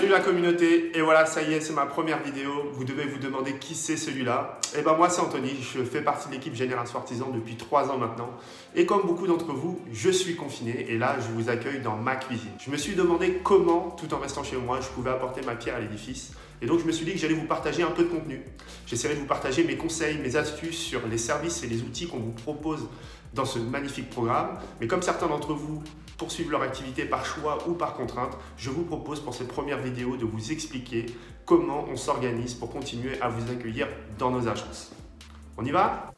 Salut la communauté, et voilà, ça y est, c'est ma première vidéo. Vous devez vous demander qui c'est celui-là. Et ben moi c'est Anthony, je fais partie de l'équipe Génération Artisan depuis 3 ans maintenant. Et comme beaucoup d'entre vous, je suis confiné et là je vous accueille dans ma cuisine. Je me suis demandé comment, tout en restant chez moi, je pouvais apporter ma pierre à l'édifice. Et donc je me suis dit que j'allais vous partager un peu de contenu. J'essaierai de vous partager mes conseils, mes astuces sur les services et les outils qu'on vous propose dans ce magnifique programme. Mais comme certains d'entre vous poursuivent leur activité par choix ou par contrainte, je vous propose pour cette première vidéo de vous expliquer comment on s'organise pour continuer à vous accueillir dans nos agences. On y va ?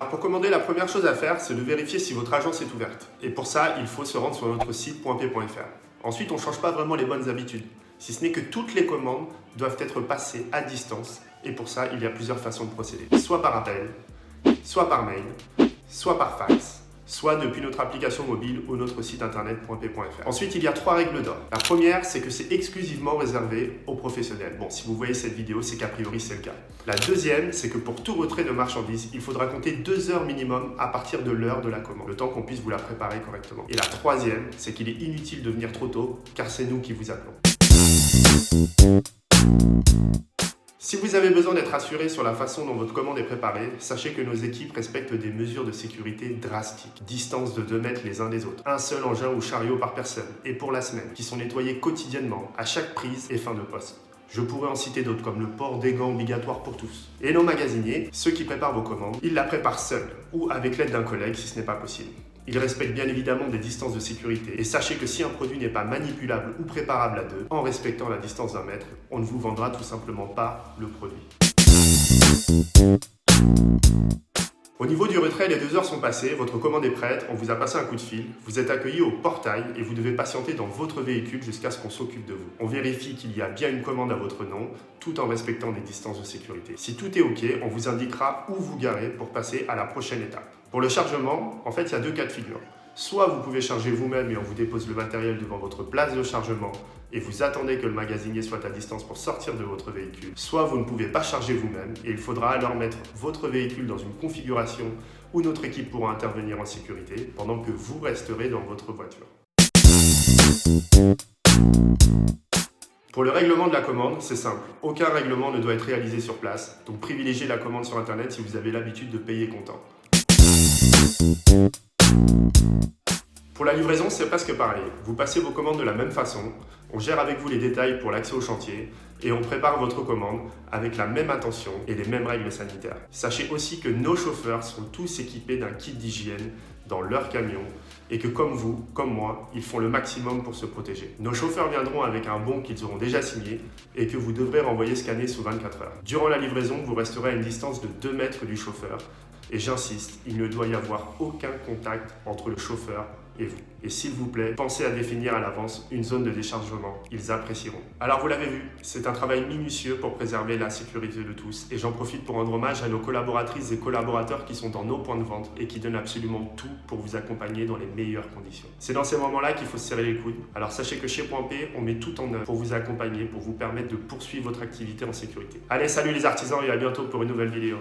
Alors pour commander, la première chose à faire, c'est de vérifier si votre agence est ouverte. Et pour ça, il faut se rendre sur notre site .p.fr. Ensuite, on ne change pas vraiment les bonnes habitudes, si ce n'est que toutes les commandes doivent être passées à distance. Et pour ça, il y a plusieurs façons de procéder. Soit par appel, soit par mail, soit par fax, soit depuis notre application mobile ou notre site internet .p.fr. Ensuite, il y a 3 règles d'or. La première, c'est que c'est exclusivement réservé aux professionnels. Bon, si vous voyez cette vidéo, c'est qu'a priori c'est le cas. La deuxième, c'est que pour tout retrait de marchandises, il faudra compter 2 heures minimum à partir de l'heure de la commande, le temps qu'on puisse vous la préparer correctement. Et la troisième, c'est qu'il est inutile de venir trop tôt, car c'est nous qui vous appelons. Si vous avez besoin d'être assuré sur la façon dont votre commande est préparée, sachez que nos équipes respectent des mesures de sécurité drastiques. Distance de 2 mètres les uns des autres, un seul engin ou chariot par personne, et pour la semaine, qui sont nettoyés quotidiennement, à chaque prise et fin de poste. Je pourrais en citer d'autres comme le port des gants obligatoire pour tous. Et nos magasiniers, ceux qui préparent vos commandes, ils la préparent seuls ou avec l'aide d'un collègue si ce n'est pas possible. Ils respectent bien évidemment des distances de sécurité. Et sachez que si un produit n'est pas manipulable ou préparable à 2, en respectant la distance d'1 mètre, on ne vous vendra tout simplement pas le produit. Au niveau du retrait, les 2 heures sont passées, votre commande est prête, on vous a passé un coup de fil, vous êtes accueilli au portail et vous devez patienter dans votre véhicule jusqu'à ce qu'on s'occupe de vous. On vérifie qu'il y a bien une commande à votre nom, tout en respectant des distances de sécurité. Si tout est OK, on vous indiquera où vous garer pour passer à la prochaine étape. Pour le chargement, en fait, il y a 2 cas de figure. Soit vous pouvez charger vous-même et on vous dépose le matériel devant votre place de chargement et vous attendez que le magasinier soit à distance pour sortir de votre véhicule. Soit vous ne pouvez pas charger vous-même et il faudra alors mettre votre véhicule dans une configuration où notre équipe pourra intervenir en sécurité pendant que vous resterez dans votre voiture. Pour le règlement de la commande, c'est simple. Aucun règlement ne doit être réalisé sur place, donc privilégiez la commande sur Internet si vous avez l'habitude de payer comptant. Pour la livraison, c'est presque pareil. Vous passez vos commandes de la même façon, on gère avec vous les détails pour l'accès au chantier et on prépare votre commande avec la même attention et les mêmes règles sanitaires. Sachez aussi que nos chauffeurs sont tous équipés d'un kit d'hygiène dans leur camion et que comme vous, comme moi, ils font le maximum pour se protéger. Nos chauffeurs viendront avec un bon qu'ils auront déjà signé et que vous devrez renvoyer scanner sous 24 heures. Durant la livraison, vous resterez à une distance de 2 mètres du chauffeur. Et j'insiste, il ne doit y avoir aucun contact entre le chauffeur et vous. Et s'il vous plaît, pensez à définir à l'avance une zone de déchargement. Ils apprécieront. Alors vous l'avez vu, c'est un travail minutieux pour préserver la sécurité de tous. Et j'en profite pour rendre hommage à nos collaboratrices et collaborateurs qui sont dans nos points de vente et qui donnent absolument tout pour vous accompagner dans les meilleures conditions. C'est dans ces moments-là qu'il faut se serrer les coudes. Alors sachez que chez .p, on met tout en œuvre pour vous accompagner, pour vous permettre de poursuivre votre activité en sécurité. Allez, salut les artisans et à bientôt pour une nouvelle vidéo.